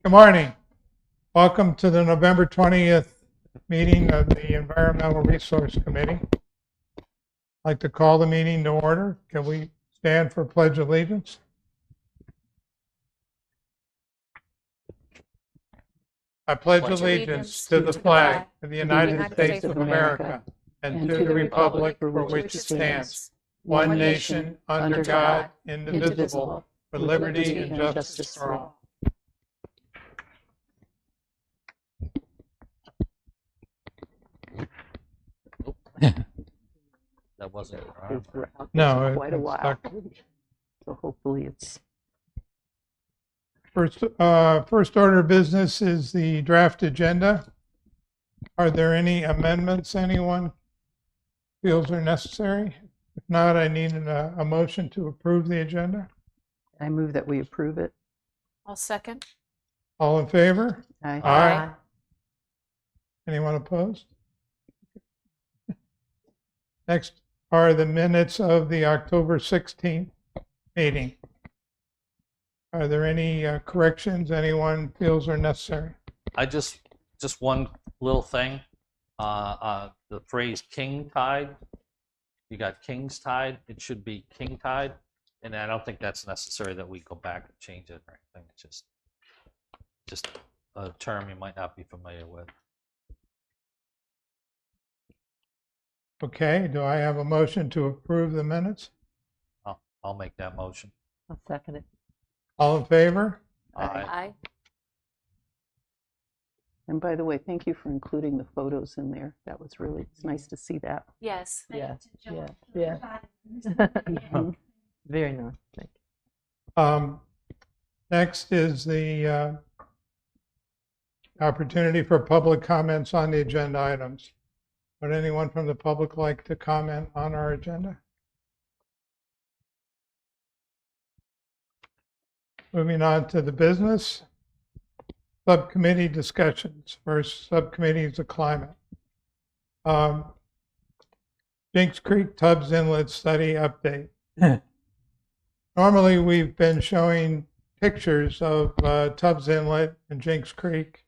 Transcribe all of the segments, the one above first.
Good morning. Welcome to the November 20th meeting of the Environmental Resource Committee. I'd like to call the meeting to order. Can we stand for Pledge of Allegiance? I pledge allegiance to the flag of the United States of America and to the republic for which it stands, one nation, under God, indivisible, with liberty and justice for all. That wasn't No, quite a it's while. stuck. So hopefully it's First order of business is the draft agenda. Are there any amendments anyone feels are necessary? If not, I need a motion to approve the agenda. I move that we approve it. I'll second. All in favor? Aye. Aye. Anyone opposed? Next are the minutes of the October 16th meeting. Are there any corrections anyone feels are necessary? I just one little thing. The phrase "king tide," you got "king's tide." It should be "king tide," and I don't think that's necessary that we go back and change it or anything. It's just a term you might not be familiar with. Okay, do I have a motion to approve the minutes? I'll make that motion. I'll second it. All in favor? Aye. And by the way, thank you for including the photos in there. That was really, it's nice to see that. Yes. Yeah. Mhm. Very nice. Thank you. Next is the opportunity for public comments on the agenda items. Would anyone from the public like to comment on our agenda? Moving on to the business. Subcommittee discussions. First subcommittee is the climate. Jinx Creek Tubbs Inlet study update. Normally we've been showing pictures of Tubbs Inlet and Jinx Creek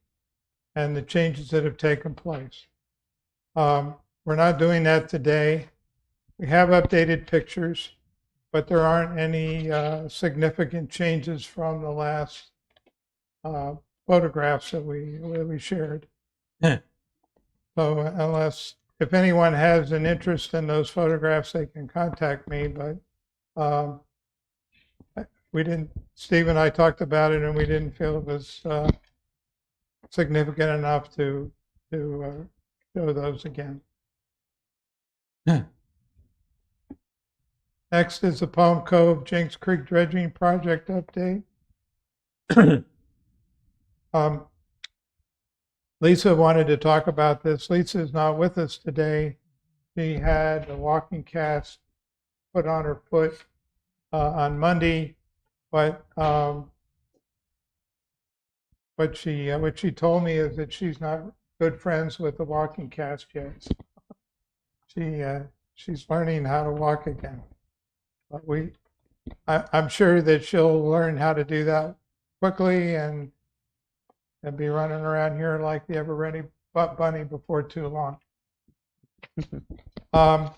and the changes that have taken place. We're not doing that today. We have updated pictures, but there aren't any significant changes from the last photographs that we shared. So if anyone has an interest in those photographs, they can contact me, but Steve and I talked about it and we didn't feel it was significant enough to show those again. Next is the Palm Cove Jinx Creek Dredging Project update. Lisa wanted to talk about this. Lisa is not with us today. She had a walking cast put on her foot on Monday, but what she told me is that she's not good friends with the walking cast yet. She's learning how to walk again. But I'm sure that she'll learn how to do that quickly and be running around here like the ever-ready bunny before too long. The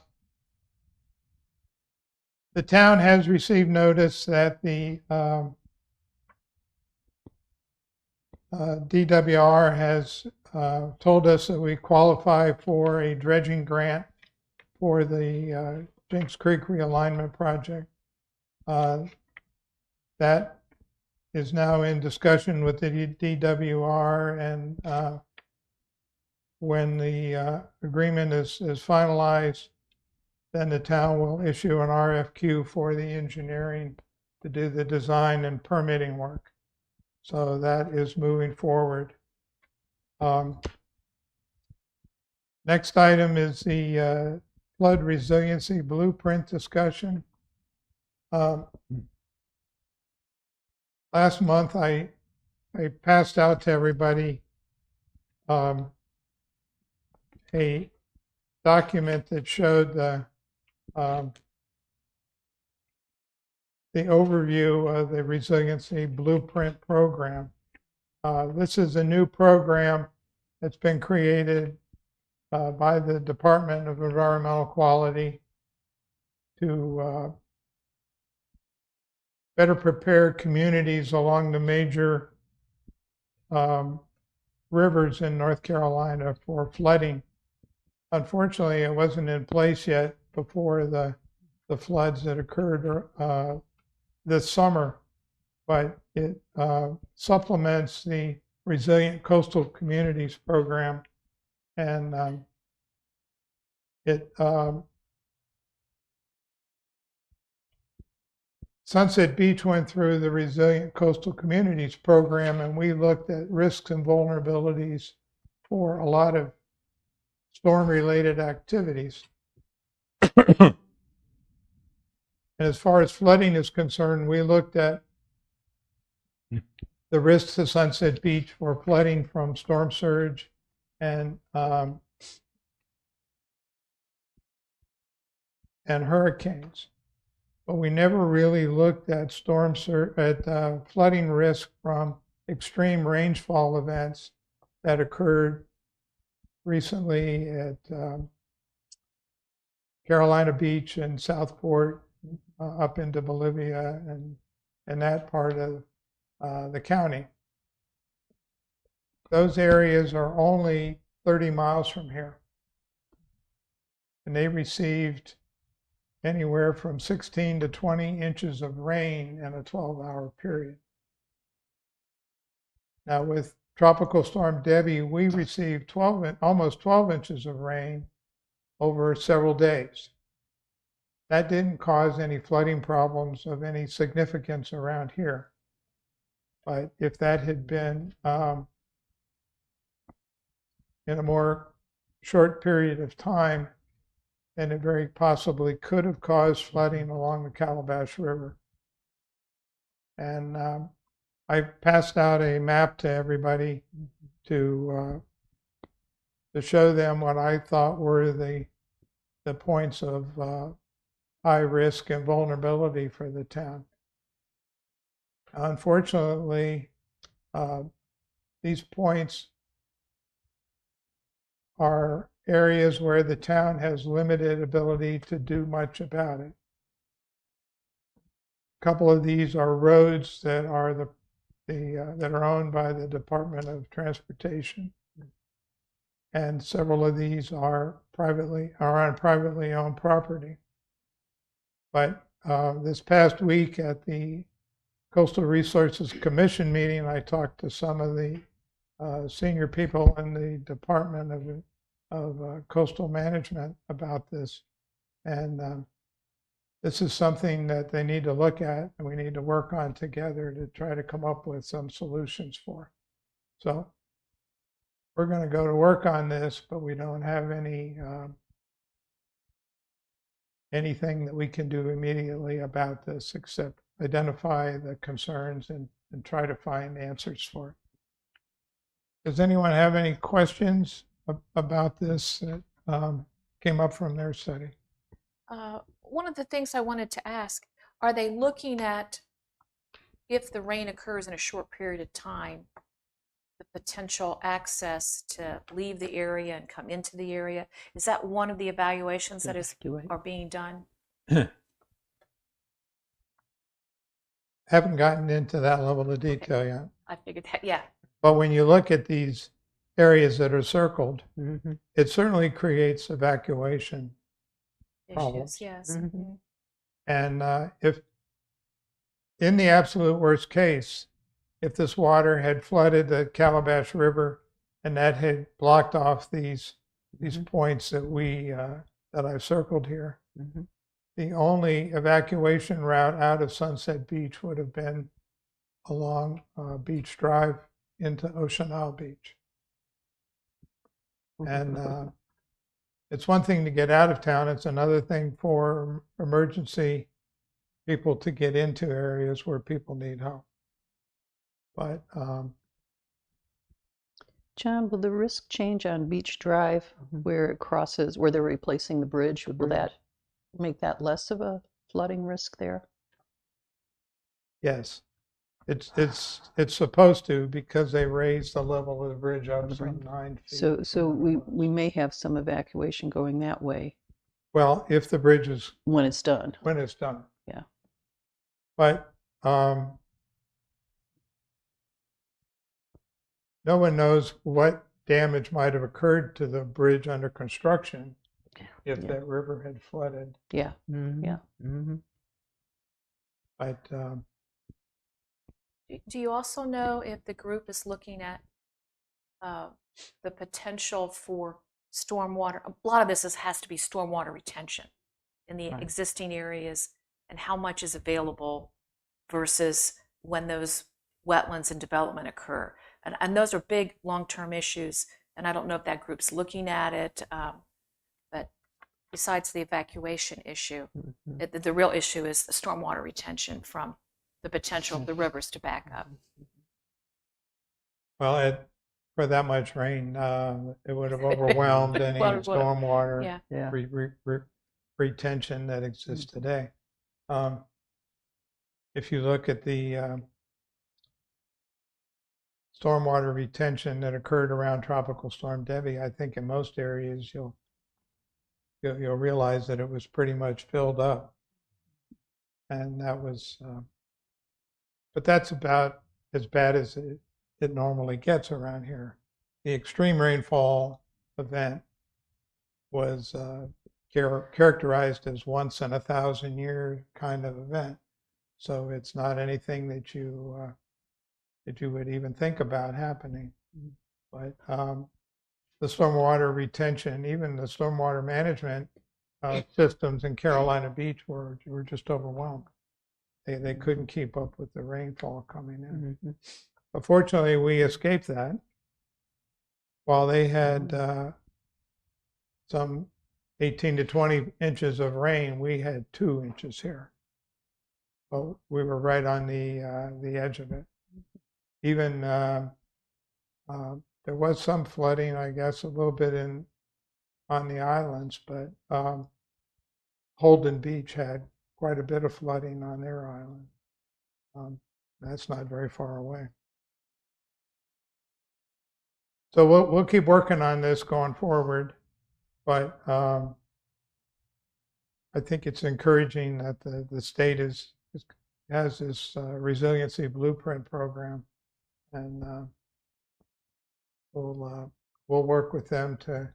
town has received notice that the DWR has told us that we qualify for a dredging grant for the Jinx Creek realignment project. That is now in discussion with the DWR, and when the agreement is finalized, then the town will issue an RFQ for the engineering to do the design and permitting work. So that is moving forward. Next item is the flood resiliency blueprint discussion. Last month, I passed out to everybody a document that showed the overview of the resiliency blueprint program. This is a new program that's been created by the Department of Environmental Quality to better prepare communities along the major rivers in North Carolina for flooding. Unfortunately, it wasn't in place yet before the floods that occurred this summer, but it supplements the Resilient Coastal Communities program, and it Sunset Beach went through the Resilient Coastal Communities program, and we looked at risks and vulnerabilities for a lot of storm-related activities. And as far as flooding is concerned, we looked at the risks to Sunset Beach for flooding from storm surge and hurricanes. But we never really looked at flooding risk from extreme rainfall events that occurred recently at Carolina Beach and Southport, up into Bolivia and that part of the county. Those areas are only 30 miles from here, and they received anywhere from 16 to 20 inches of rain in a 12-hour period. Now, with Tropical Storm Debbie, we received almost 12 inches of rain over several days. That didn't cause any flooding problems of any significance around here. But if that had been in a more short period of time, then it very possibly could have caused flooding along the Calabash River. And I passed out a map to everybody to show them what I thought were the points of high risk and vulnerability for the town. Unfortunately, these points are areas where the town has limited ability to do much about it. A couple of these are roads that are that are owned by the Department of Transportation, and several of these are on privately owned property. But this past week at the Coastal Resources Commission meeting, I talked to some of the senior people in the Department of Coastal Management about this, and this is something that they need to look at, and we need to work on together to try to come up with some solutions for. So we're going to go to work on this, but we don't have anything that we can do immediately about this except identify the concerns and try to find answers for it. Does anyone have any questions about this that came up from their study? One of the things I wanted to ask, are they looking at, if the rain occurs in a short period of time, the potential access to leave the area and come into the area? Is that one of the evaluations that are being done? Haven't gotten into that level of detail yet. I figured that, yeah. But when you look at these areas that are circled, it certainly creates evacuation problems. Issues, yes. And if, in the absolute worst case, if this water had flooded the Calabash River and that had blocked off these points that that I've circled here, the only evacuation route out of Sunset Beach would have been along Beach Drive into Ocean Isle Beach. And it's one thing to get out of town, it's another thing for emergency people to get into areas where people need help. But John, will the risk change on Beach Drive where it crosses, where they're replacing the bridge? Will that make that less of a flooding risk there? yes. It's supposed to, because they raised the level of the bridge up some 9 feet. So we may have some evacuation going that way Well, if the bridge is, when it's done. when it's done. Yeah. But no one knows what damage might have occurred to the bridge under construction if Yeah. that river had flooded. Yeah. Mhm. Yeah. Mhm. But Do you also know if the group is looking at the potential for stormwater? A lot of this has to be stormwater retention in the Right. existing areas, and how much is available versus when those wetlands and development occur. And those are big long-term issues, and I don't know if that group's looking at it. But besides the evacuation issue, Mhm. the real issue is the stormwater retention from the potential of the rivers to back up. well, for that much rain, it would have overwhelmed any Well, it would've. stormwater Yeah. Yeah. retention that exists today. If you look at the stormwater retention that occurred around Tropical Storm Debbie, I think in most areas you'll realize that it was pretty much filled up, and that was. But that's about as bad as it normally gets around here. The extreme rainfall event was characterized as once in 1,000-year kind of event. So it's not anything that you would even think about happening. But the stormwater retention, even the stormwater management systems in Carolina Beach were just overwhelmed. They couldn't keep up with the rainfall coming in. Mhm. But fortunately, we escaped that. While they had some 18 to 20 inches of rain, we had 2 inches here. But we were right on the edge of it. Even there was some flooding, I guess, a little bit on the islands, but Holden Beach had quite a bit of flooding on their island. That's not very far away. So we'll keep working on this going forward, but I think it's encouraging that the state has this resiliency blueprint program, and we'll work with them to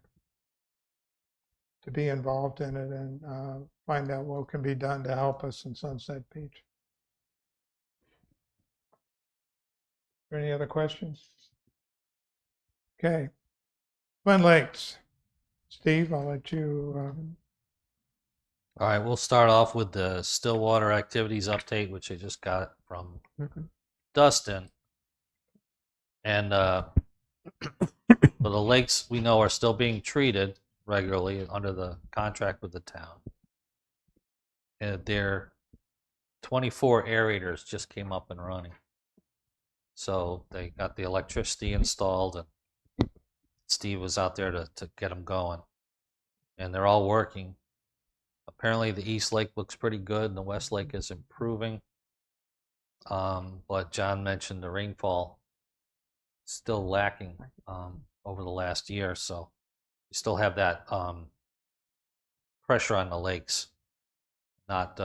be involved in it and find out what can be done to help us in Sunset Beach. Any other questions? Okay. Twin Lakes. Steve, I'll let you. All right, we'll start off with the Stillwater activities update, which I just got from Dustin. And the lakes we know are still being treated regularly under the contract with the town. And their 24 aerators just came up and running. So they got the electricity installed, and Steve was out there to get them going. And they're all working. Apparently the East Lake looks pretty good and the West Lake is improving. But John mentioned the rainfall still lacking over the last year. So you still have that pressure on the lakes, not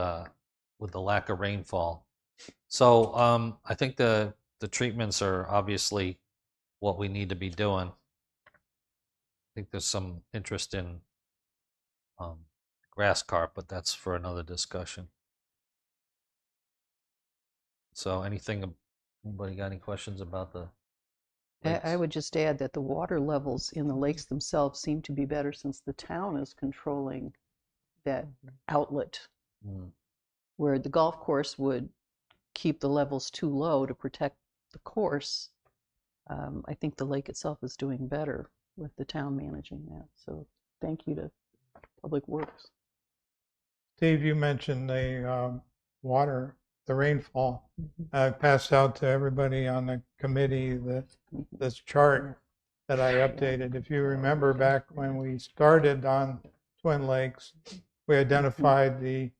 with the lack of rainfall. So I think the treatments are obviously what we need to be doing. I think there's some interest in grass carp, but that's for another discussion. So anybody got any questions about the lakes? I would just add that the water levels in the lakes themselves seem to be better since the town is controlling that outlet, where the golf course would keep the levels too low to protect the course. I think the lake itself is doing better with the town managing that. So thank you to Public Works. Steve, you mentioned the the rainfall. I passed out to everybody on the committee this chart that I updated. If you remember back when we started on Twin Lakes, we identified the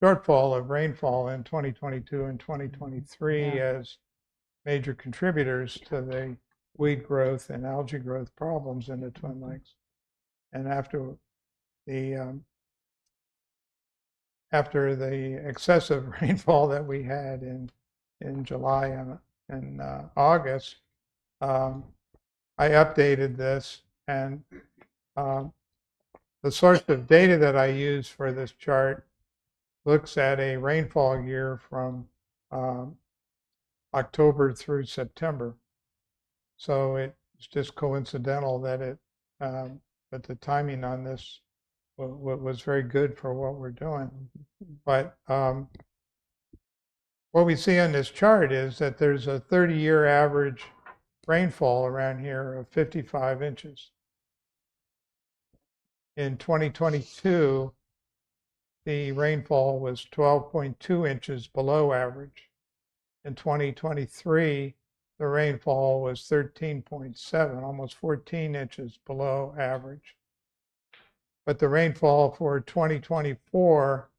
shortfall of rainfall in 2022 and 2023 Yeah. as major contributors to the weed growth and algae growth problems in the Twin Lakes. And after the excessive rainfall that we had in July and August, I updated this, and the source of data that I use for this chart looks at a rainfall year from October through September. So it's just coincidental that that the timing on this was very good for what we're doing. But what we see on this chart is that there's a 30-year average rainfall around here of 55 inches. In 2022, the rainfall was 12.2 inches below average. In 2023, the rainfall was 13.7, almost 14 inches below average. But the rainfall for 2024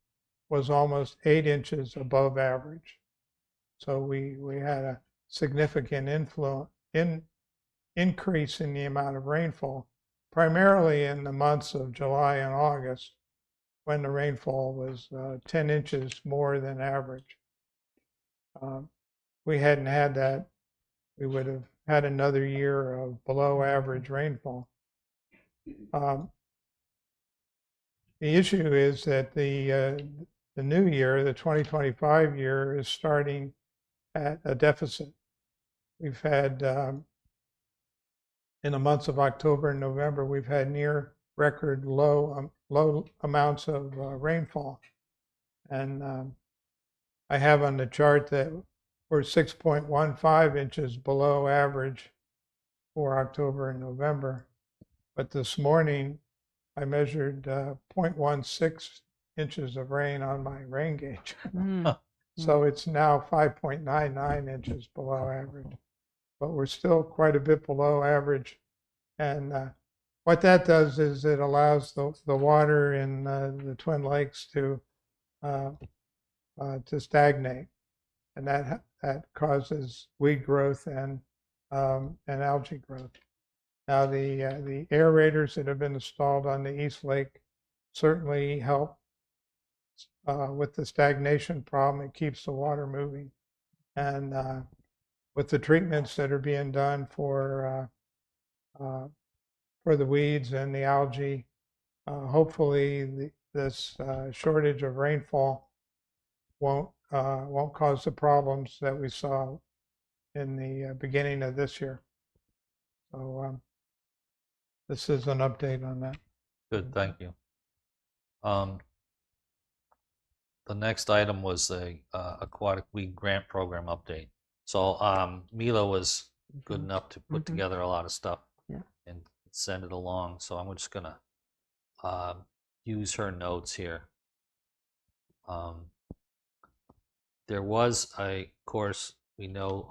was almost 8 inches above average. So we had a significant increase in the amount of rainfall, primarily in the months of July and August, when the rainfall was 10 inches more than average. We hadn't had that, we would have had another year of below average rainfall. The issue is that the new year, the 2025 year, is starting at a deficit. We've had, in the months of October and November, we've had near record low amounts of rainfall. And I have on the chart that we're 6.15 inches below average for October and November. But this morning, I measured 0.16 inches of rain on my rain gauge. So it's now 5.99 inches below average. But we're still quite a bit below average. And what that does is it allows the water in the Twin Lakes to stagnate, and that causes weed growth and algae growth. Now the aerators that have been installed on the East Lake certainly help with the stagnation problem. It keeps the water moving, and with the treatments that are being done for the weeds and the algae, hopefully this shortage of rainfall won't cause the problems that we saw in the beginning of this year. So this is an update on that. Good, thank you. The next item was the Aquatic Weed Grant Program update. So Mila was good enough to put together a lot of stuff and send it along. So I'm just gonna use her notes here. There was a course, we know,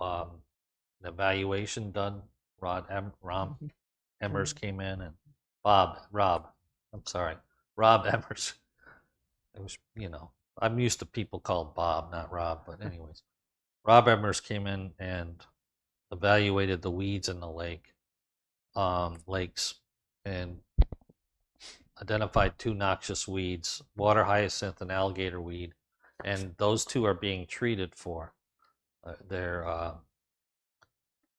an evaluation done. Rob Emmers came in, and Rob Emmers. It was, I'm used to people called Bob, not Rob, but anyways. Rob Emmers came in and evaluated the weeds in the lakes, and identified 2 noxious weeds, water hyacinth and alligator weed, and those 2 are being treated for.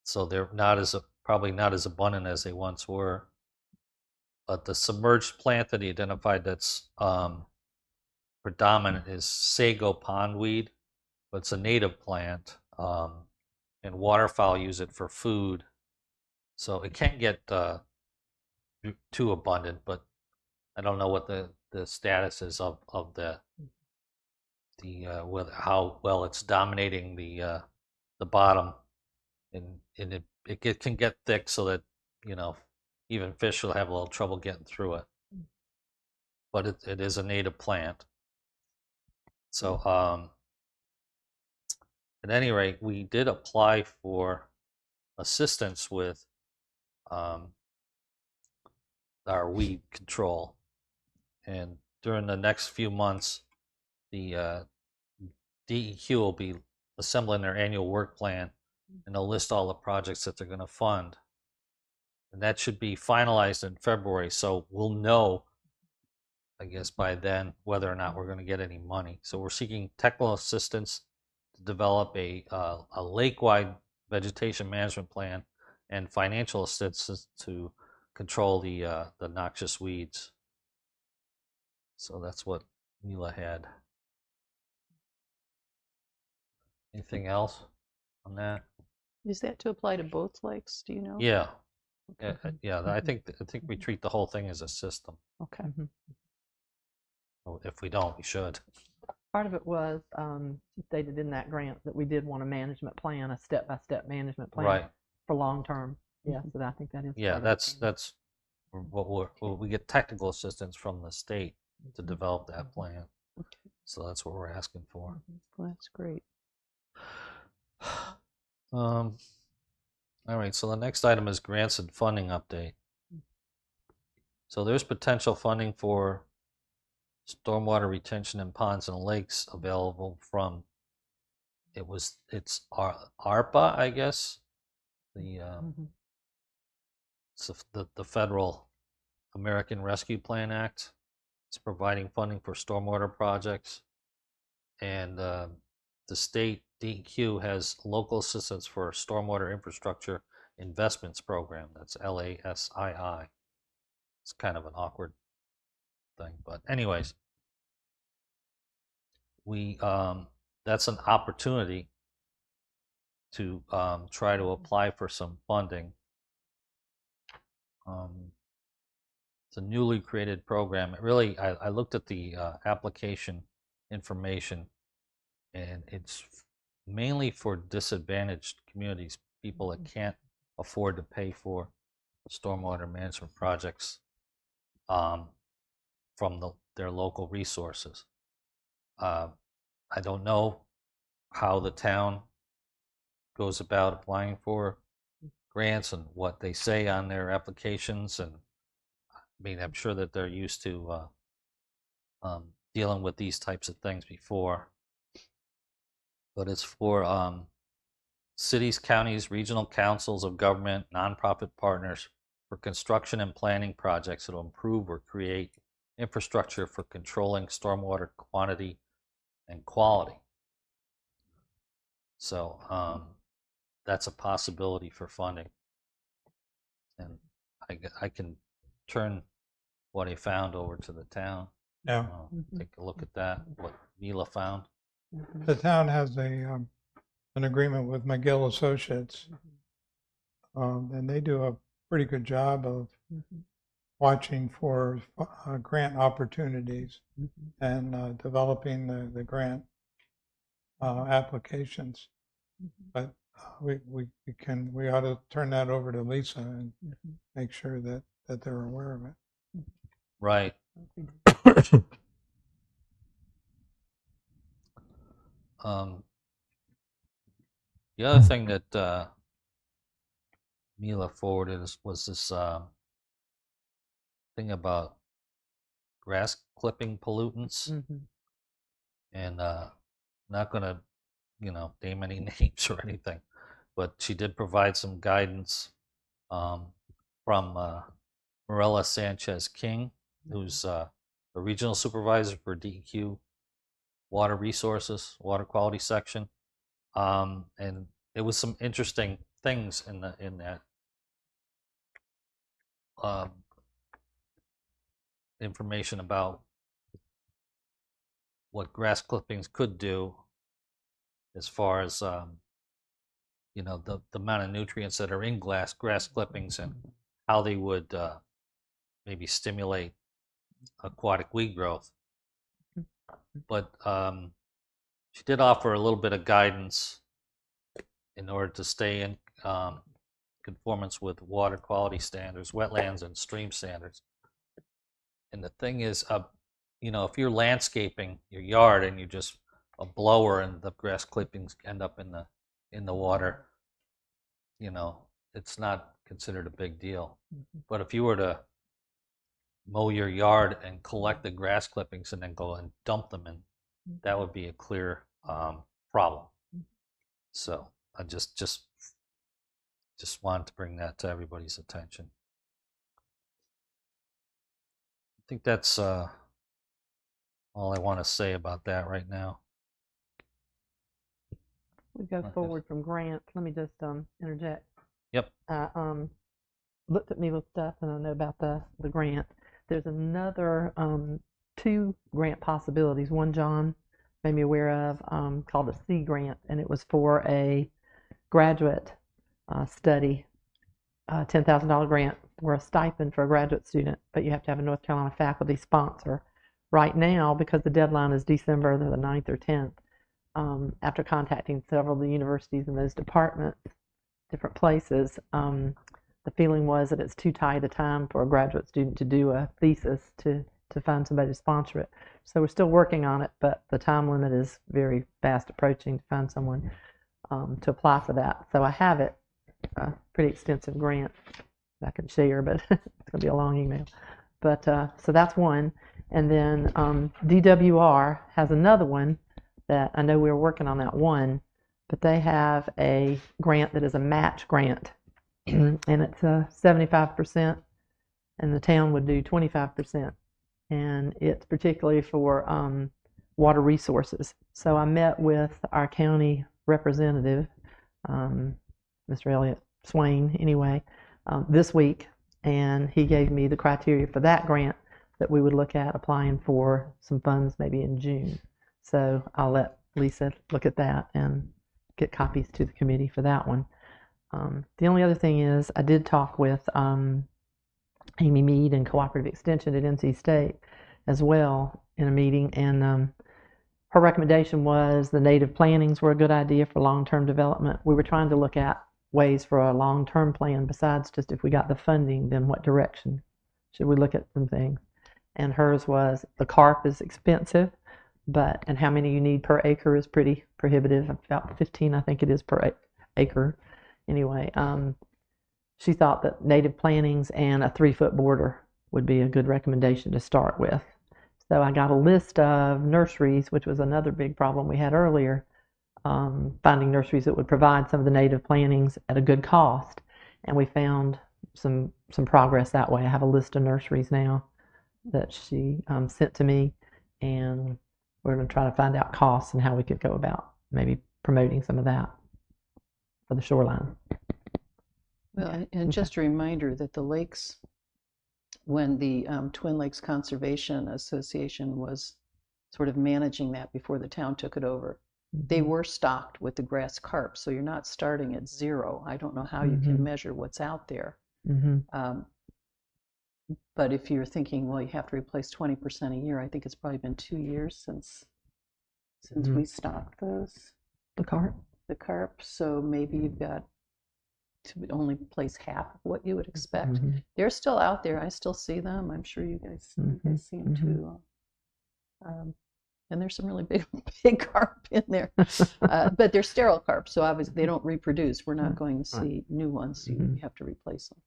So they're probably not as abundant as they once were. But the submerged plant that he identified that's predominant is sago pondweed, but it's a native plant, and waterfowl use it for food. So it can't get too abundant, but I don't know what the status is of how well it's dominating the bottom, and it can get thick so that even fish will have a little trouble getting through it. But it is a native plant. So at any rate, we did apply for assistance with our weed control, and during the next few months, the DEQ will be assembling their annual work plan, and they'll list all the projects that they're going to fund. And that should be finalized in February, so we'll know, I guess, by then whether or not we're going to get any money. So we're seeking technical assistance to develop a lake-wide vegetation management plan and financial assistance to control the noxious weeds. So that's what Mila had. Anything else on that? Is that to apply to both lakes? Do you know? Yeah, Okay. yeah. I think we treat the whole thing as a system. Okay. Well, if we don't, we should. Part of it was stated in that grant that we did want a management plan, a step-by-step management plan Right. for long-term. Yeah, so I think that is. Yeah, part of it. that's what we get technical assistance from the state to develop that plan. So that's what we're asking for. Well, that's great. All right, so the next item is grants and funding update. So there's potential funding for stormwater retention in ponds and lakes available from, it's ARPA, I guess. It's the federal American Rescue Plan Act. It's providing funding for stormwater projects. And the state DEQ has local assistance for stormwater infrastructure investments program. That's LASII. It's kind of an awkward thing, but anyways, we that's an opportunity to try to apply for some funding. It's a newly created program. It really, I looked at the application information, and it's mainly for disadvantaged communities, people that can't afford to pay for stormwater management projects from their local resources. I don't know how the town goes about applying for grants and what they say on their applications, and I mean, I'm sure that they're used to dealing with these types of things before. But it's for cities, counties, regional councils of government, nonprofit partners for construction and planning projects that will improve or create infrastructure for controlling stormwater quantity and quality. So that's a possibility for funding. And I can turn what I found over to the town. Yeah. Take a look at that, what Mila found. The town has an agreement with McGill Associates, and they do a pretty good job of watching for grant opportunities and developing the grant applications. But we ought to turn that over to Lisa and make sure that they're aware of it. Right. The other thing that Mila forwarded was this thing about grass clipping pollutants, and not going to, name any names or anything, but she did provide some guidance from Morella Sanchez King, who's a regional supervisor for DEQ Water Resources, Water Quality Section, and it was some interesting things in that information about what grass clippings could do, as far as the amount of nutrients that are in grass clippings and how they would maybe stimulate aquatic weed growth. But she did offer a little bit of guidance in order to stay in conformance with water quality standards, wetlands and stream standards. And the thing is, if you're landscaping your yard and you just a blower and the grass clippings end up in the water, it's not considered a big deal. But if you were to mow your yard and collect the grass clippings and then go and dump them that would be a clear problem. So I just wanted to bring that to everybody's attention. I think that's all I want to say about that right now. We go forward from grants. Let me just interject. Yep. I looked at me with stuff, and I know about the grant. There's another 2 grant possibilities. One John made me aware of called a C grant, and it was for a graduate study, $10,000 grant or a stipend for a graduate student, but you have to have a North Carolina faculty sponsor. Right now, because the deadline is December the 9th or 10th, after contacting several of the universities in those departments, different places, the feeling was that it's too tight a time for a graduate student to do a thesis to find somebody to sponsor it. So we're still working on it, but the time limit is very fast approaching to find someone to apply for that. So I have it, a pretty extensive grant that I can share, but it's going to be a long email. But so that's one. And then DWR has another one that I know we were working on that one, but they have a grant that is a match grant, and it's 75%, and the town would do 25%, and it's particularly for water resources. So I met with our county representative, Mr. Elliott Swain, anyway, this week, and he gave me the criteria for that grant that we would look at applying for some funds maybe in June. So I'll let Lisa look at that and get copies to the committee for that one. The only other thing is I did talk with Amy Mead and Cooperative Extension at NC State as well in a meeting, and her recommendation was the native plantings were a good idea for long-term development. We were trying to look at ways for a long-term plan besides just if we got the funding, then what direction should we look at some things. And hers was the carp is expensive, and how many you need per acre is pretty prohibitive. About 15, I think it is per acre. Anyway, she thought that native plantings and a 3-foot border would be a good recommendation to start with. So I got a list of nurseries, which was another big problem we had earlier, finding nurseries that would provide some of the native plantings at a good cost. And we found some progress that way. I have a list of nurseries now that she sent to me, and we're going to try to find out costs and how we could go about maybe promoting some of that for the shoreline. Well, and just a reminder that the lakes, when the Twin Lakes Conservation Association was sort of managing that before the town took it over, they were stocked with the grass carp, so you're not starting at zero. I don't know how you can measure what's out there. But if you're thinking, well, you have to replace 20% a year, I think it's probably been 2 years since we stocked those. The carp? The carp, so maybe you've got to only replace half of what you would expect. They're still out there. I still see them. I'm sure you guys see them too. And there's some really big carp in there. But they're sterile carp, so obviously they don't reproduce. We're not going to see new ones. You have to replace them.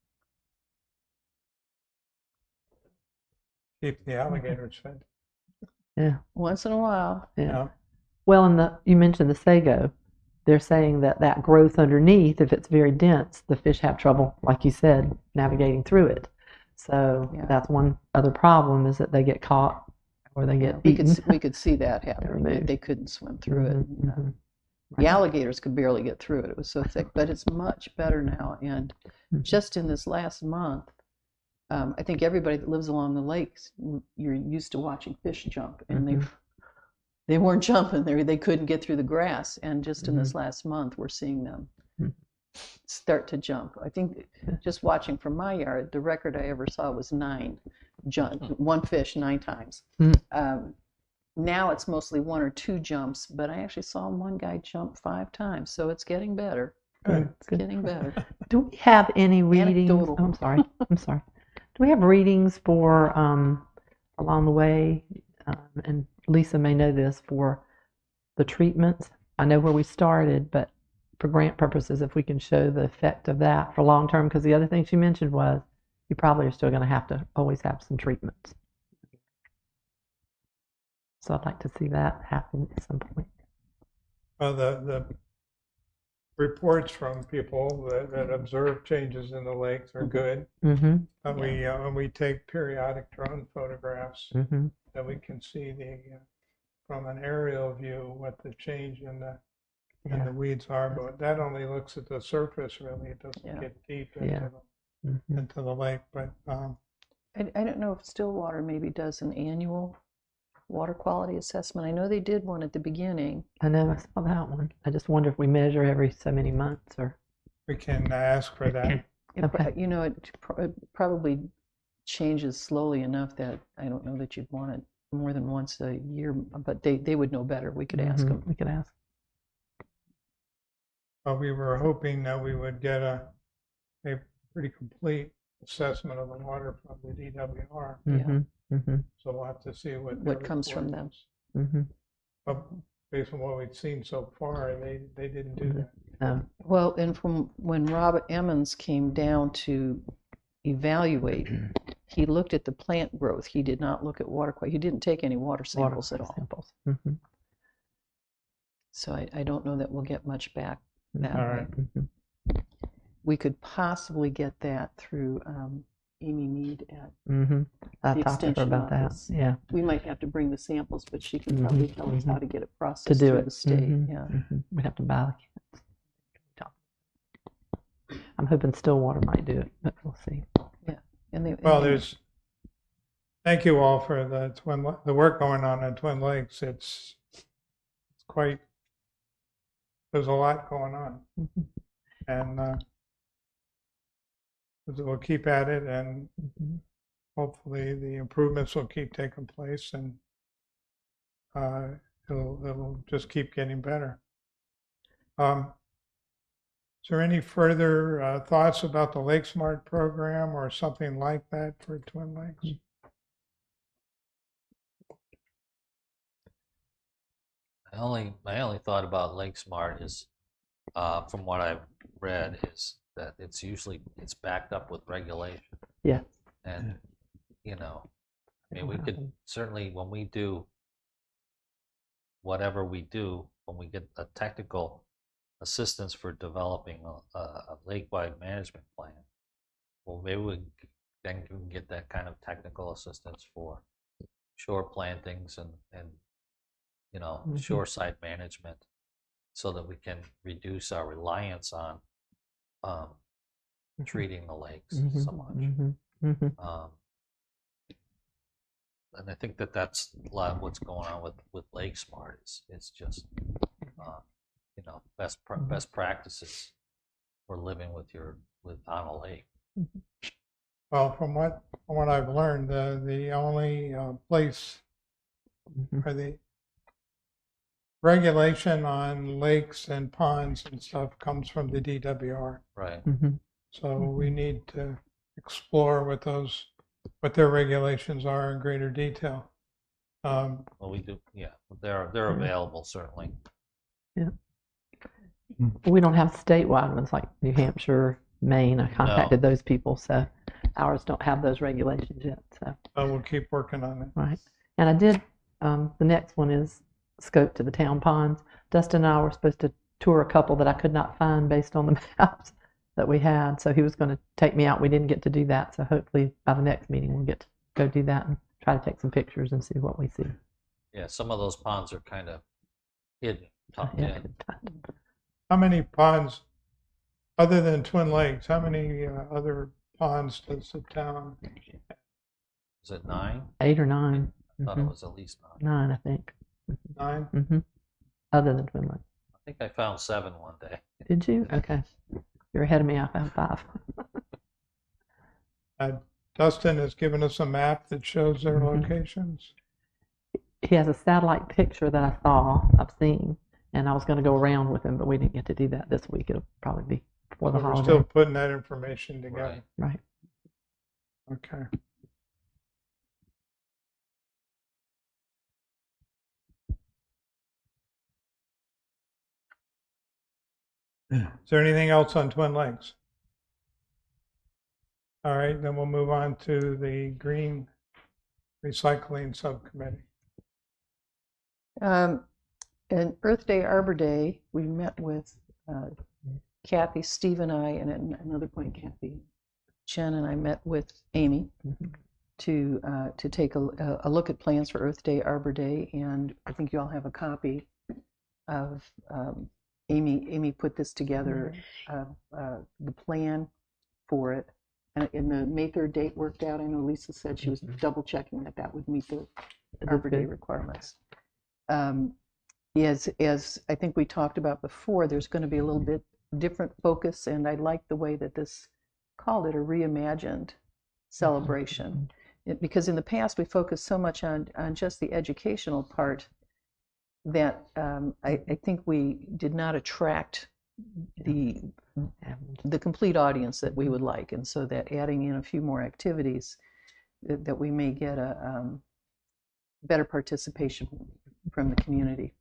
Keep the alligators fed. Yeah. Once in a while. Yeah. Well, and you mentioned the sago. They're saying that growth underneath, if it's very dense, the fish have trouble, like you said, navigating through it. So that's one other problem, is that they get caught or they get eaten. We could see that happening. They couldn't swim through it. The alligators could barely get through it. It was so thick, but it's much better now. And just in this last month, I think everybody that lives along the lakes, you're used to watching fish jump, and they weren't jumping there. They couldn't get through the grass. And just in this last month, we're seeing them start to jump. I think just watching from my yard, the record I ever saw was 9 one fish 9 times. Now it's mostly 1 or 2 jumps, but I actually saw one guy jump 5 times. So it's getting better. It's getting better. Do we have any readings? Anecdotal. I'm sorry. Do we have readings for along the way? And Lisa may know this, for the treatments. I know where we started, but for grant purposes, if we can show the effect of that for long term, because the other thing she mentioned was you probably are still going to always have some treatments. So I'd like to see that happen at some point. Well, the reports from people that observe changes in the lakes are good. Mm-hmm. But when we take periodic drone photographs, Mm-hmm. that we can see from an aerial view what the change in the weeds are. But that only looks at the surface, really. It doesn't Yeah. get deep Yeah. into the lake. But I don't know if Stillwater maybe does an annual water quality assessment. I know they did one at the beginning. I know, I saw that one. I just wonder if we measure every so many months or. we can ask for that. Okay. It probably changes slowly enough that I don't know that you'd want it more than once a year, but they would know better. We could ask them. We could ask. But we were hoping that we would get a pretty complete assessment of the water from the DWR. Mm-hmm. Mm-hmm. So we'll have to see what comes from them. Mm-hmm. But based on what we've seen so far, they didn't do that. Well, and from when Robert Emmons came down to evaluate, he looked at the plant growth. He did not look at water quality. He didn't take any water samples at all. Samples. Mm-hmm. So I don't know that we'll get much back that All way. right. Mm-hmm. We could possibly get that through Amy Mead at. Mm-hmm. I The talked to her extension about office. that. Yeah. We might have to bring the samples, but she can probably tell us how to get it processed To do through it. the state. Mm-hmm. Yeah. Mm-hmm. We'd have to buy the kits. I'm hoping Stillwater might do it, but we'll see. Well, thank you all for the work going on in Twin Lakes. It's quite, there's a lot going on. Mm-hmm. And we'll keep at it, and hopefully the improvements will keep taking place, and it'll just keep getting better. Is there any further thoughts about the Lake Smart program or something like that for Twin Lakes? My only thought about Lake Smart is, from what I've read, is that it's backed up with regulation. Yeah. And I mean, we could certainly, when we do whatever we do, when we get a technical assistance for developing a lake-wide management plan, well, maybe we then can get that kind of technical assistance for shore plantings and shoreside management, so that we can reduce our reliance on treating the lakes so much. Mm-hmm. Mm-hmm. And I think that's a lot of what's going on with Lake Smart. It's just best practices for living on a lake. Well, from what I've learned, the only place where the regulation on lakes and ponds and stuff comes from the DWR. Right. Mm-hmm. So we need to explore what their regulations are in greater detail. Well, we do. Yeah, they're available certainly. Yeah. We don't have statewide ones like New Hampshire, Maine. I contacted those people, so ours don't have those regulations yet. So we'll keep working on it. right. And I did. The next one is scope to the town ponds. Dustin and I were supposed to tour a couple that I could not find based on the maps that we had. So he was going to take me out. We didn't get to do that. So hopefully by the next meeting we'll get to go do that and try to take some pictures and see what we see. Yeah, some of those ponds are kind of hidden, tucked Yeah. in. How many ponds, other than Twin Lakes, how many other ponds does the town? Is it 9? 8 or 9. I thought it was at least 9. 9, I think. 9? Mm-hmm. Other than Twin Lakes. I think I found 7 one day. Did you? Okay. You're ahead of me. I found 5. Dustin has given us a map that shows their locations. He has a satellite picture that I've seen, and I was going to go around with him, but we didn't get to do that this week. It'll probably be before the So we're holiday. still putting that information together. Right. Right. Okay. Is there anything else on Twin Lakes? All right, then we'll move on to the Green Recycling Subcommittee. And Earth Day, Arbor Day, we met with Kathy, Steve, and I, and at another point, Kathy, Jen, and I met with Amy to take a look at plans for Earth Day, Arbor Day, and I think you all have a copy of Amy put this together, the plan for it, and the May 3rd date worked out. I know Lisa said she was double checking that that would meet the Arbor Day requirements. As I think we talked about before, there's going to be a little bit different focus, and I like the way that this called it a reimagined celebration. Because in the past we focused so much on just the educational part that I think we did not attract the complete audience that we would like, and so that adding in a few more activities that we may get a better participation from the community.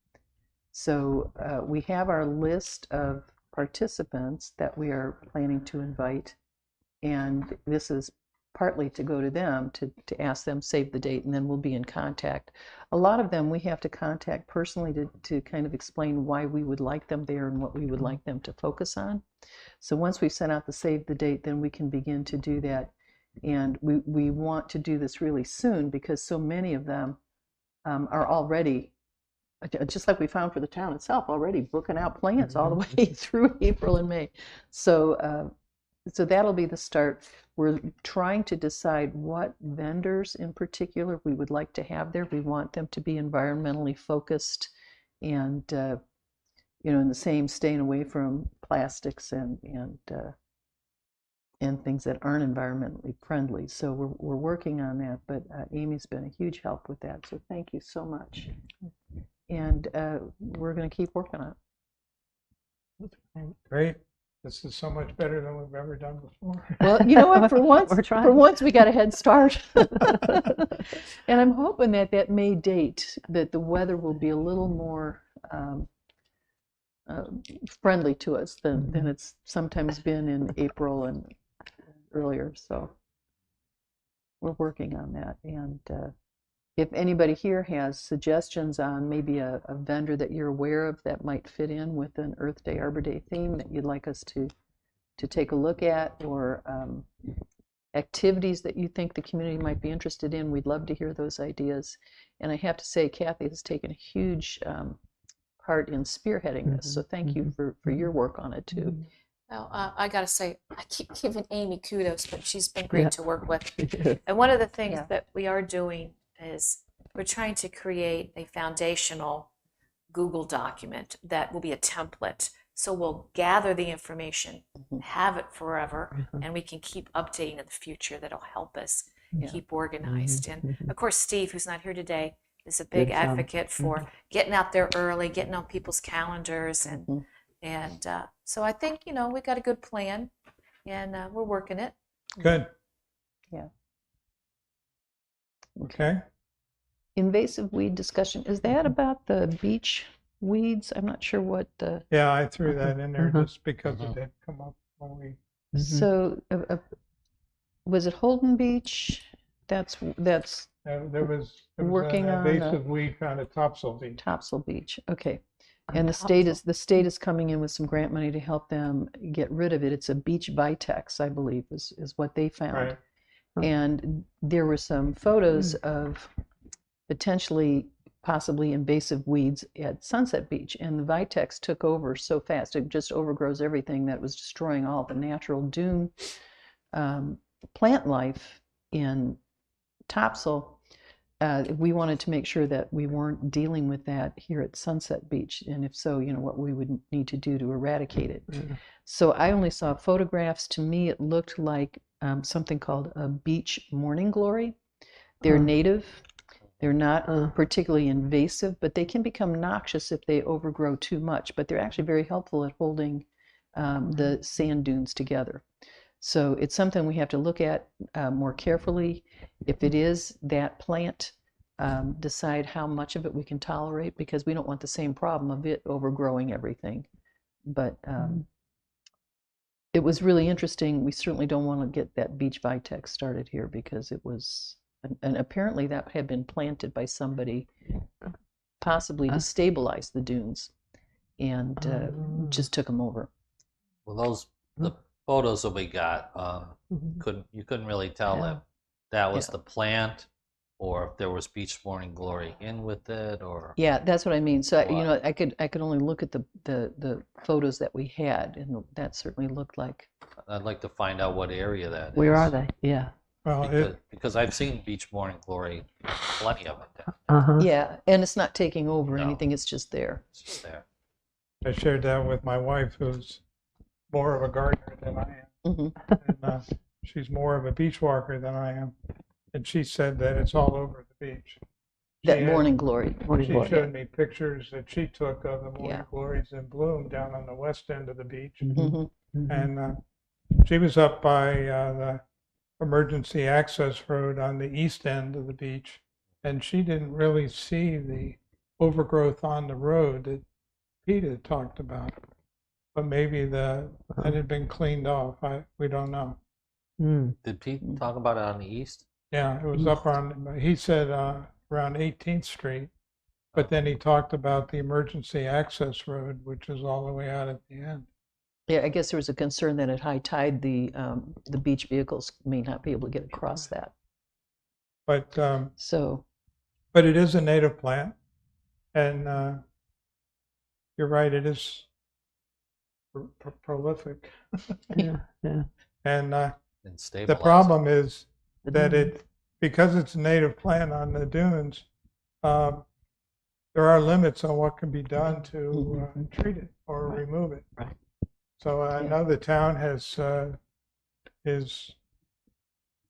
So we have our list of participants that we are planning to invite, and this is partly to go to them to ask them, save the date, and then we'll be in contact. A lot of them we have to contact personally to kind of explain why we would like them there and what we would like them to focus on. So once we've sent out the save the date, then we can begin to do that. And we want to do this really soon because so many of them are already, just like we found for the town itself, already booking out plans all the way through April and May. So that'll be the start. We're trying to decide what vendors in particular we would like to have there. We want them to be environmentally focused and, in the same, staying away from plastics and things that aren't environmentally friendly. So we're working on that, but Amy's been a huge help with that. So thank you so much. And we're going to keep working on it. Great. This is so much better than we've ever done before. Well, you know what? For once we got a head start. And I'm hoping that May date, that the weather will be a little more friendly to us than it's sometimes been in April and earlier. So we're working on that. And if anybody here has suggestions on maybe a vendor that you're aware of that might fit in with an Earth Day, Arbor Day theme that you'd like us to take a look at, or activities that you think the community might be interested in, we'd love to hear those ideas. And I have to say, Kathy has taken a huge part in spearheading this, so thank you for your work on it too. Well, I got to say, I keep giving Amy kudos, but she's been great to work with. And one of the things that we are doing is we're trying to create a foundational Google document that will be a template. So we'll gather the information, have it forever, and we can keep updating in the future. That'll help us keep organized. And of course, Steve, who's not here today, is a big advocate for getting out there early, getting on people's calendars. And so I think, we got a good plan, and we're working it. Good. Yeah. Okay. Invasive weed discussion. Is that about the beach weeds? I'm not sure what the... Yeah, I threw that in there just because it did come up when we... So was it Holden Beach? That's There was working an on invasive weed found at Topsail Beach. Topsail Beach. Okay. And the state is coming in with some grant money to help them get rid of it. It's a beach vitex, I believe, is what they found. Right. And there were some photos of possibly invasive weeds at Sunset Beach, and the vitex took over so fast. It just overgrows everything, that was destroying all the natural dune plant life in Topsail. We wanted to make sure that we weren't dealing with that here at Sunset Beach, and if so, what we would need to do to eradicate it. So I only saw photographs. To me, it looked like something called a beach morning glory. They're native. They're not particularly invasive, but they can become noxious if they overgrow too much. But they're actually very helpful at holding the sand dunes together. So it's something we have to look at more carefully. If it is that plant, decide how much of it we can tolerate, because we don't want the same problem of it overgrowing everything. But it was really interesting. We certainly don't want to get that beach vitex started here, because it was, and apparently that had been planted by somebody possibly to stabilize the dunes, and just took them over. Well, the photos that we got, Mhm. you couldn't really tell Yeah. if that was Yeah. the plant or if there was beach morning glory in with it, or Yeah, that's what I mean. So you What? know, I could only look at the photos that we had, and that certainly looked like. I'd like to find out what area that is. Where are they? Yeah. Well, Because I've seen beach morning glory, plenty of it. Uh-huh. Yeah, and it's not taking over No. anything; it's just there. It's just there. I shared that with my wife, who's more of a gardener than I am. Hmm. And she's more of a beach walker than I am. And she said that it's all over the beach. That She had- morning glory. Morning She glory. showed me pictures that she took of the morning Yeah. glories in bloom down on the west end of the beach. Mhm. Hmm. Mhm. And she was up by the emergency access road on the east end of the beach. And she didn't really see the overgrowth on the road that Pete had talked about. But maybe that had been cleaned off. We don't know. Mm. Did Pete talk about it on the east? Yeah, it was up on, he said around 18th Street, but then he talked about the emergency access road, which is all the way out at the end. Yeah, I guess there was a concern that at high tide the beach vehicles may not be able to get across that. But So it is a native plant, and you're right, it is prolific. Yeah. Yeah. And And the stabilize problem is The that dunes. because it's a native plant on the dunes, there are limits on what can be done to treat it or Right. remove it. Right. So I Yeah. know the town is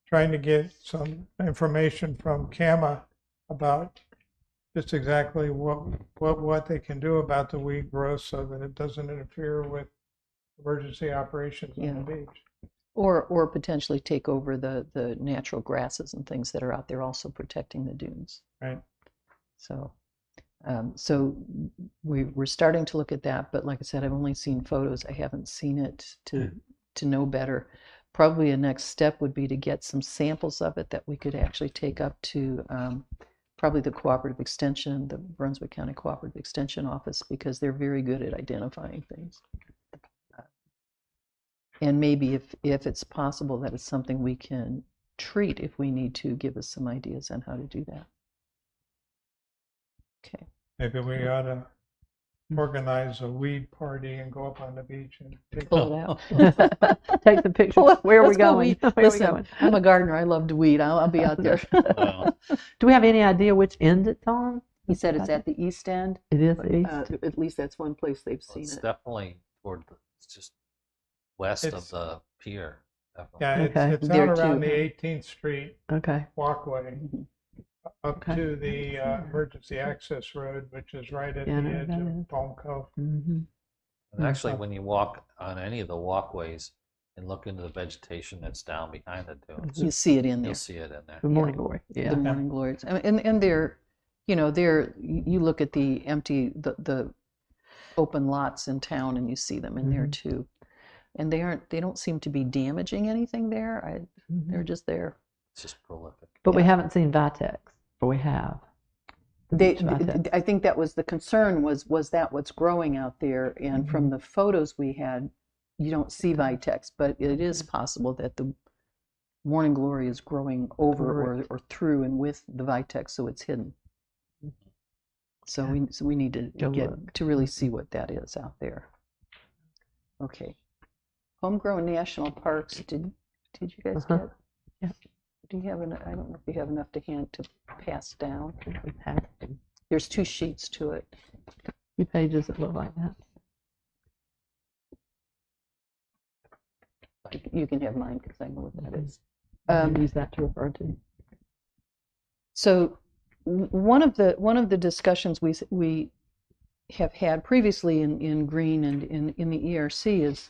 trying to get some information from CAMA about just exactly what they can do about the weed growth so that it doesn't interfere with emergency operations on the beach. or potentially take over the natural grasses and things that are out there also protecting the dunes. Right. So we're starting to look at that, but like I said, I've only seen photos. I haven't seen it to know better. Probably a next step would be to get some samples of it that we could actually take up to probably the Cooperative Extension, the Brunswick County Cooperative Extension Office, because they're very good at identifying things. And maybe if it's possible that it's something we can treat if we need to, give us some ideas on how to do that. Okay. Maybe we ought to organize a weed party and go up on the beach and take Pull it out. Take the picture. Well, Where are we let's go going? weed. Where are we Listen, going? I'm a gardener. I love to weed. I'll be out there. Well, Do we have any idea which end it's on? He said it's at the east end. It is but, the east. at least that's one place they've Well, seen it's it. definitely it's just west It's- of the pier. Definitely. Yeah, Okay. it's There out around too. the 18th Street Okay. walkway up Okay. to the emergency access road, which is right at Yeah, I the know edge that of is. Palm Cove. Mm-hmm. And actually, when you walk on any of the walkways and look into the vegetation that's down behind the dunes, You see it in there. you'll see it in there. The morning glory. Yeah. The morning glories. And they're, you know, you look at the the open lots in town and you see them in there too. And they don't seem to be damaging anything there. They're just there. It's just prolific. But we Yeah. haven't seen Vitex, or we have. The They, beach Vitex. I think that was the concern was that what's growing out there, and from the photos we had, you don't see Vitex, but it is possible that the morning glory is growing over or through and with the Vitex, so it's hidden. So we need to Go get look. to really see what that is out there. Okay, homegrown national parks. Did you guys Uh-huh. get? Yeah. Do you have I don't know if you have enough to hand to pass down. I think we've had them. There's 2 sheets to it. 2 pages that look like that. You can have mine because I know what that is. Use that to refer to. So one of the discussions we have had previously in Green and in the ERC is,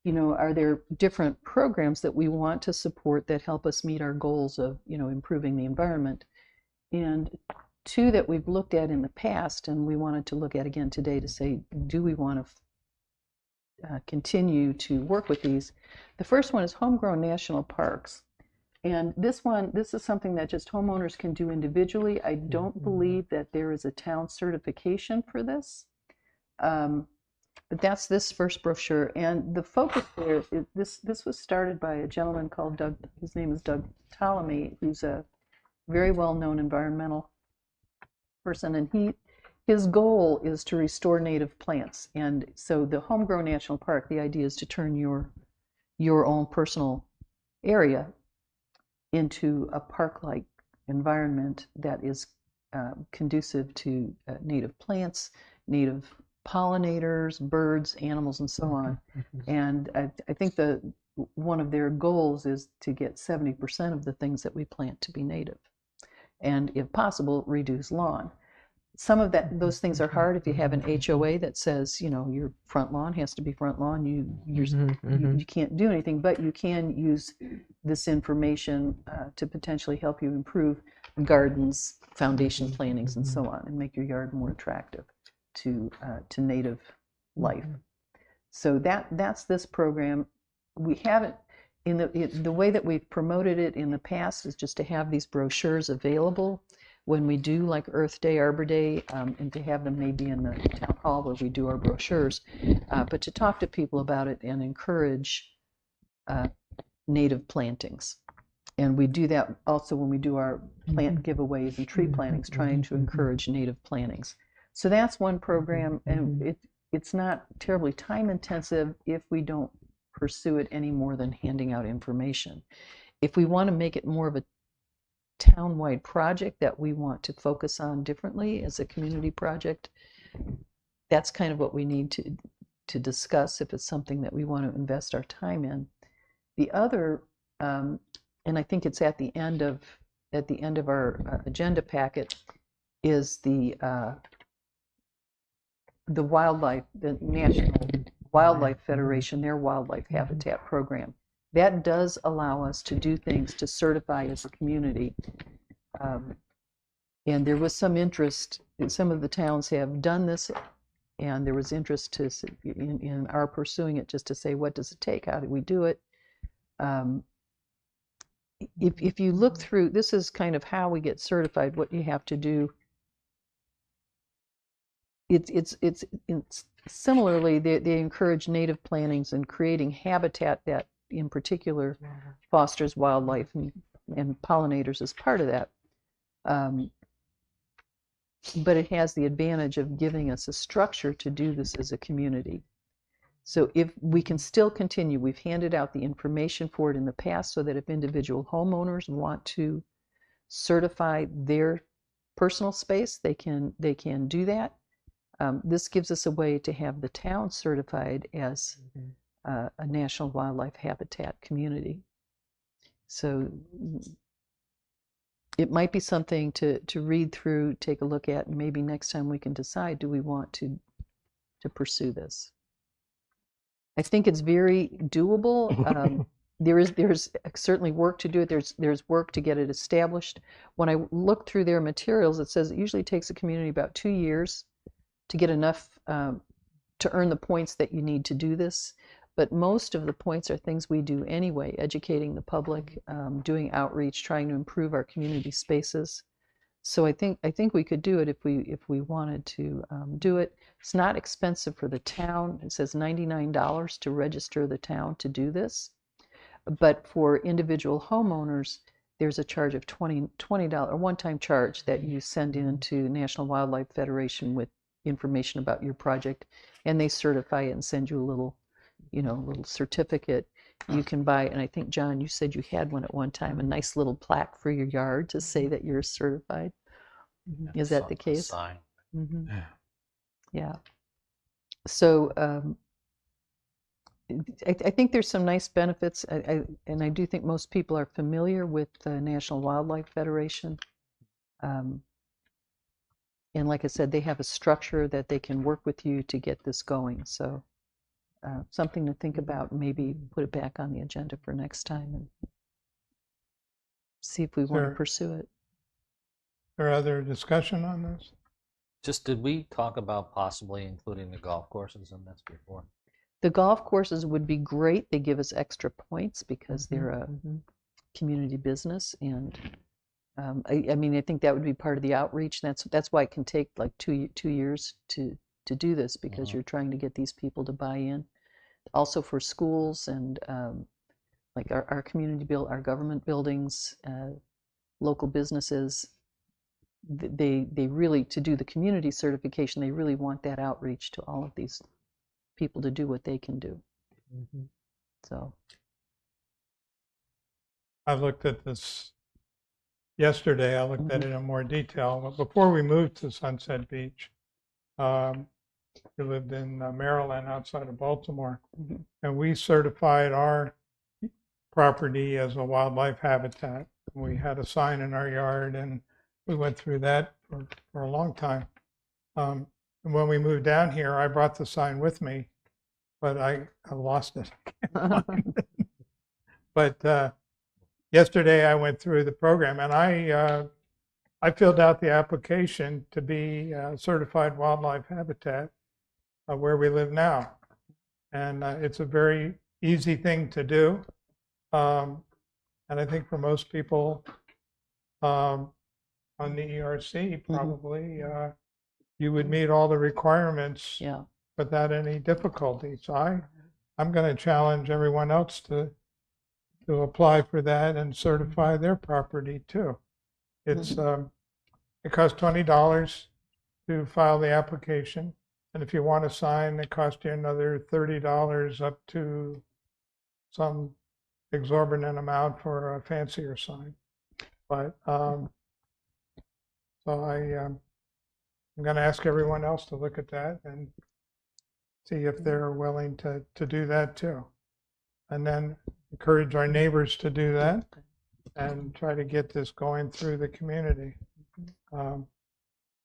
you know, are there different programs that we want to support that help us meet our goals of, you know, improving the environment? And 2 that we've looked at in the past, and we wanted to look at again today to say, do we want to continue to work with these? The first one is homegrown national parks. And this is something that just homeowners can do individually. I don't believe that there is a town certification for this. But that's this first brochure. And the focus there, this was started by a gentleman called Doug, his name is Doug Ptolemy, who's a very well-known environmental person. And his goal is to restore native plants. And so the Homegrown National Park, the idea is to turn your own personal area into a park-like environment that is conducive to native plants, native pollinators, birds, animals, and so on. And I think one of their goals is to get 70% of the things that we plant to be native, and if possible, reduce lawn. Some of those things are hard if you have an HOA that says, your front lawn has to be front lawn. You can't do anything, but you can use this information to potentially help you improve gardens, foundation plantings, and so on, and make your yard more attractive to native life. So that's this program. We haven't, the way that we've promoted it in the past is just to have these brochures available when we do like Earth Day, Arbor Day, and to have them maybe in the town hall where we do our brochures, but to talk to people about it and encourage native plantings. And we do that also when we do our plant giveaways and tree plantings, trying to encourage native plantings. So that's one program, and it's not terribly time intensive if we don't pursue it any more than handing out information. If we want to make it more of a town-wide project that we want to focus on differently as a community project, that's kind of what we need to discuss if it's something that we want to invest our time in. The other, and I think it's at the end of our agenda packet, is the National Wildlife Federation, their wildlife habitat program. That does allow us to do things to certify as a community. And there was some interest, some of the towns have done this, and there was interest in our pursuing it, just to say, what does it take? How do we do it? If you look through, this is kind of how we get certified, what you have to do. It's similarly, they encourage native plantings and creating habitat that in particular fosters wildlife and pollinators as part of that. But it has the advantage of giving us a structure to do this as a community. So if we can still continue, we've handed out the information for it in the past so that if individual homeowners want to certify their personal space, they can do that. This gives us a way to have the town certified as a national wildlife habitat community. So it might be something to read through, take a look at, and maybe next time we can decide, do we want to pursue this? I think it's very doable. There's certainly work to do it. There's work to get it established. When I look through their materials, it says it usually takes a community about 2 years to get enough to earn the points that you need to do this. But most of the points are things we do anyway, educating the public, doing outreach, trying to improve our community spaces. So I think we could do it if we wanted to do it. It's not expensive for the town. It says $99 to register the town to do this. But for individual homeowners, there's a charge of $20, a one-time charge that you send in to National Wildlife Federation with information about your project, and they certify it and send you a little certificate you can buy. And I think, John, you said you had one at one time, a nice little plaque for your yard to say that you're certified. Is that the case? Sign. Yeah. So I think there's some nice benefits, and I do think most people are familiar with the National Wildlife Federation. And like I said, they have a structure that they can work with you to get this going. So something to think about, maybe put it back on the agenda for next time and see if we want to pursue it. Is there other discussion on this? Just, did we talk about possibly including the golf courses in this before? The golf courses would be great. They give us extra points because they're community business. And I mean, I think that would be part of the outreach. That's why it can take like two years to do this, because you're trying to get these people to buy in. Also for schools and like our community our government buildings, local businesses, they really, to do the community certification, they really want that outreach to all of these people to do what they can do. So I looked at this yesterday. I looked at it in more detail. But before we moved to Sunset Beach, we lived in Maryland, outside of Baltimore, and we certified our property as a wildlife habitat. We had a sign in our yard, and we went through that for a long time. And when we moved down here, I brought the sign with me, but I lost it. But yesterday I went through the program, and I filled out the application to be certified wildlife habitat where we live now. And it's a very easy thing to do. And I think for most people on the ERC, probably you would meet all the requirements without any difficulty. So I'm going to challenge everyone else to apply for that and certify their property too. It's it costs $20 to file the application, and if you want to sign, it costs you another $30 up to some exorbitant amount for a fancier sign. But so I'm going to ask everyone else to look at that and see if they're willing to do that too, and then encourage our neighbors to do that and try to get this going through the community.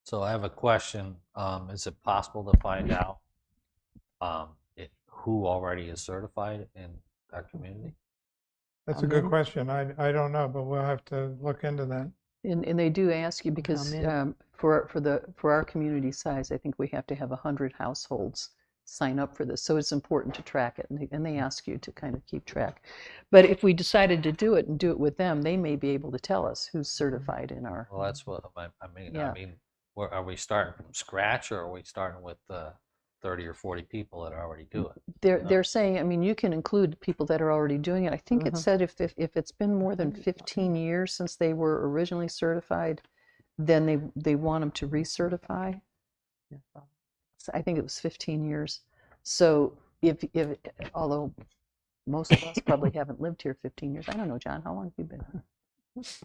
So I have a question. Is it possible to find out who already is certified in our community? That's a good question. I don't know, but we'll have to look into that. And they do ask you, because for our community size, I think we have to have 100 households sign up for this. So it's important to track it, and they ask you to kind of keep track. But if we decided to do it and do it with them, they may be able to tell us who's certified in our. Well, that's what I mean. Yeah. I mean, are we starting from scratch, or are we starting with 30 or 40 people that already do it? They're saying, I mean, you can include people that are already doing it. I think it said if it's been more than 15 years since they were originally certified, then they want them to recertify. So I think it was 15 years. So if although most of us probably haven't lived here 15 years. I don't know, John, how long have you been here? It's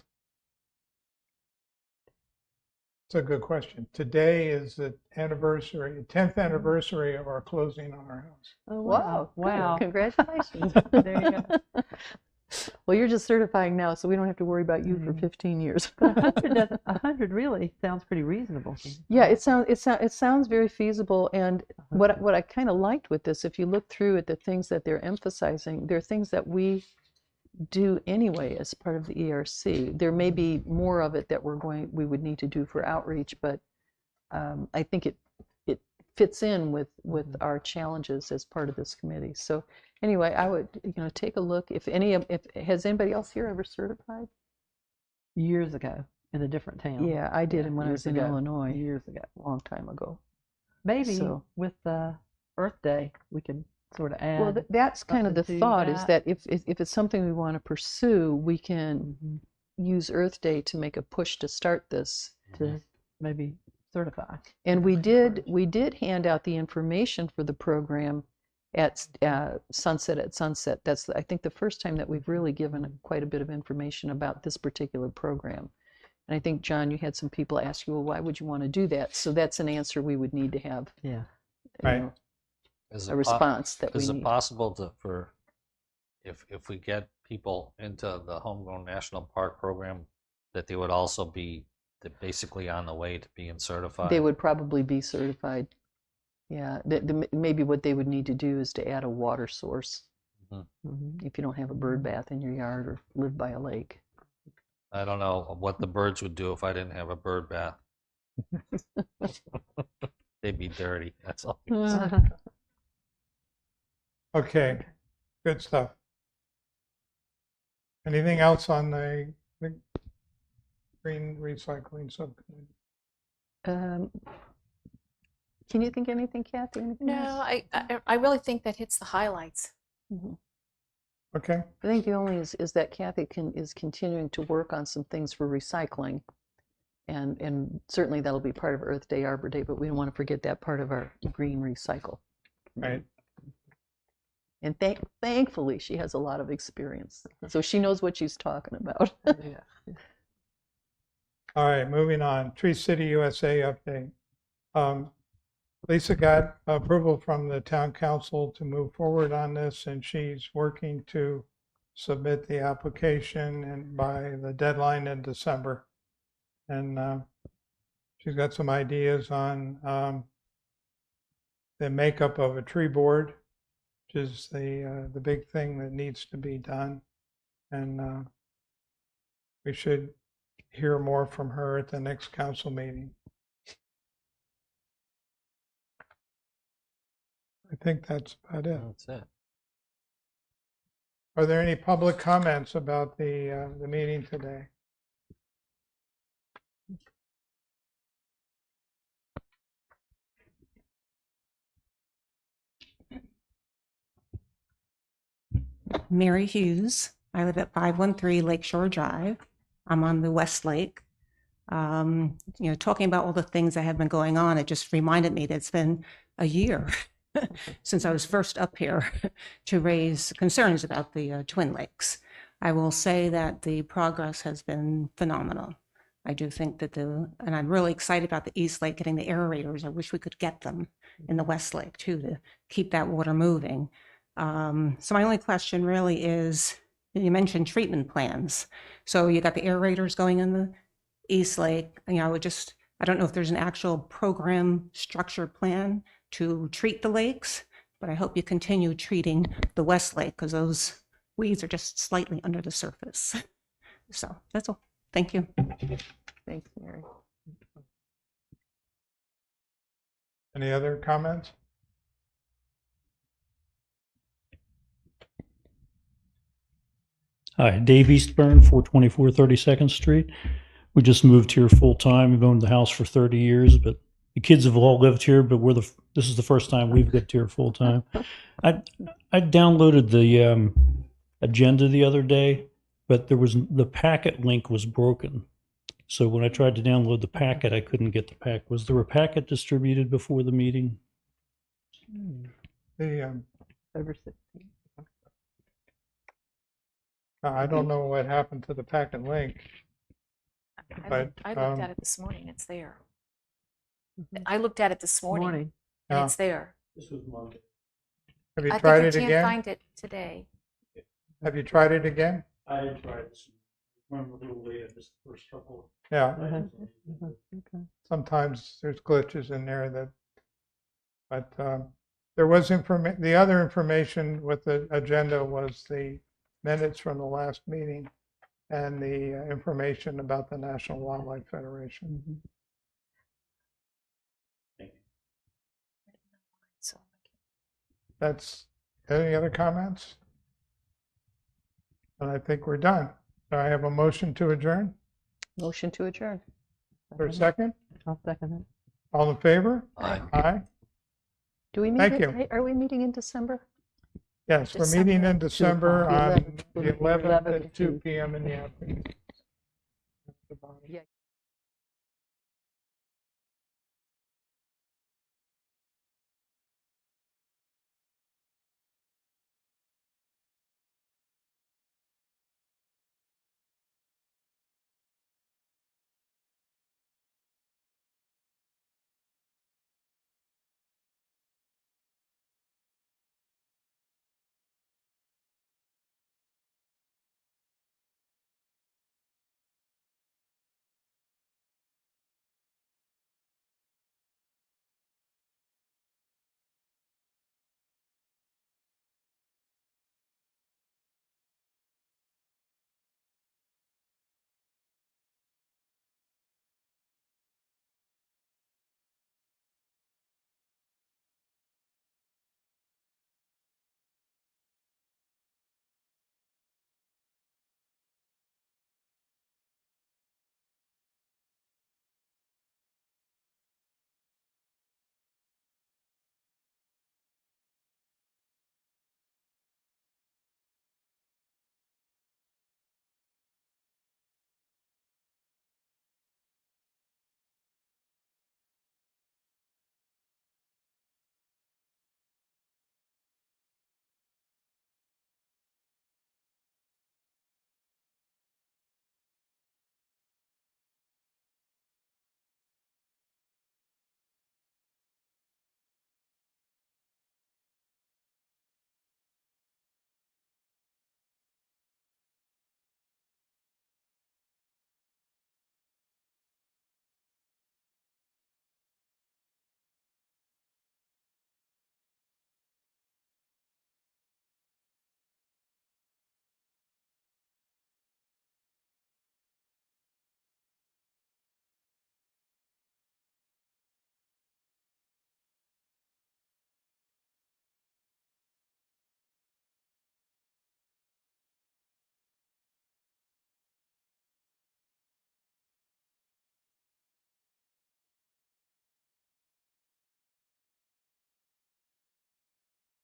a good question. Today is the 10th anniversary of our closing on our house. Oh, Wow. wow. Congratulations. There you go. Well, you're just certifying now, so we don't have to worry about you for 15 years. 100 really sounds pretty reasonable. Yeah, it sounds very feasible. And what I kind of liked with this, if you look through at the things that they're emphasizing, they're things that we do anyway as part of the ERC. There may be more of it that we would need to do for outreach, but I think it fits in with our challenges as part of this committee. So anyway, I would take a look. If has anybody else here ever certified? Years ago in a different town. Yeah, I did when I was in Illinois. Years ago. A long time ago. Maybe So- with Earth Day, we could sort of add. Well, that's kind of the something to thought, is that. that if it's something we want to pursue, we can use Earth Day to make a push to start this. to maybe certify. And we did hand out the information for the program at Sunset at Sunset. That's, I think, the first time that we've really given quite a bit of information about this particular program. And I think, John, you had some people ask you, well, why would you want to do that? So that's an answer we would need to have. Yeah. Right. A response that we Is need. it possible if we get people into the Homegrown National Park program, that they would also be basically on the way to being certified? They would probably be certified. Yeah, maybe what they would need to do is to add a water source. If you don't have a bird bath in your yard or live by a lake. I don't know what the birds would do if I didn't have a bird bath. They'd be dirty, that's all. Okay, good stuff. Anything else on the green recycling subcommittee? Can you think of anything, Kathy? Anything No, else? I really think that hits the highlights. Mhm. Okay, I think the only is that Kathy is continuing to work on some things for recycling. And certainly that'll be part of Earth Day, Arbor Day, but we don't want to forget that part of our green recycle. right. And thankfully, she has a lot of experience, so she knows what she's talking about. All right, moving on. Tree City USA update. Lisa got approval from the town council to move forward on this, and she's working to submit the application and by the deadline in December. And she's got some ideas on the makeup of a tree board, which is the big thing that needs to be done. And we should hear more from her at the next council meeting. I think that's about it. That's it. Are there any public comments about the meeting today? Mary Hughes. I live at 513 Lakeshore Drive. I'm on the West Lake. Talking about all the things that have been going on, it just reminded me that it's been a year since I was first up here to raise concerns about the Twin Lakes. I will say that the progress has been phenomenal. I do think that and I'm really excited about the East Lake getting the aerators. I wish we could get them in the West Lake too to keep that water moving. So my only question really is, you mentioned treatment plans. So you got the aerators going in the East Lake. I don't know if there's an actual program structure plan to treat the lakes, but I hope you continue treating the West Lake because those weeds are just slightly under the surface. So that's all. Thank you. Thanks, Mary. Any other comments? Hi, Dave Eastburn, 424 32nd Street. We just moved here full time. We've owned the house for 30 years, but the kids have all lived here, but this is the first time we've lived here full time. I downloaded the agenda the other day, but the packet link was broken. So when I tried to download the packet, I couldn't get the packet. Was there a packet distributed before the meeting? Over 16. I don't know what happened to the packet link. But, I looked at it this morning. It's there. I looked at it this morning, and Yeah. it's there. This was Monday. Have you I tried think it I can't again? find it today. Have you tried it again? I didn't try this. I'm a little late. I missed the first couple. Yeah, Okay. sometimes there's glitches in there but there was the other information with the agenda was the minutes from the last meeting and the information about the National Wildlife Federation. So That's, any other comments? And I think we're done. So I have a motion to adjourn. Motion to adjourn. For a second? I'll second it. All in favor? Aye. Aye. Do we meet? Thank you. Are we meeting in December? Yes, we're meeting in December on the 11th at 2 11th. p.m. in the afternoon. Yeah.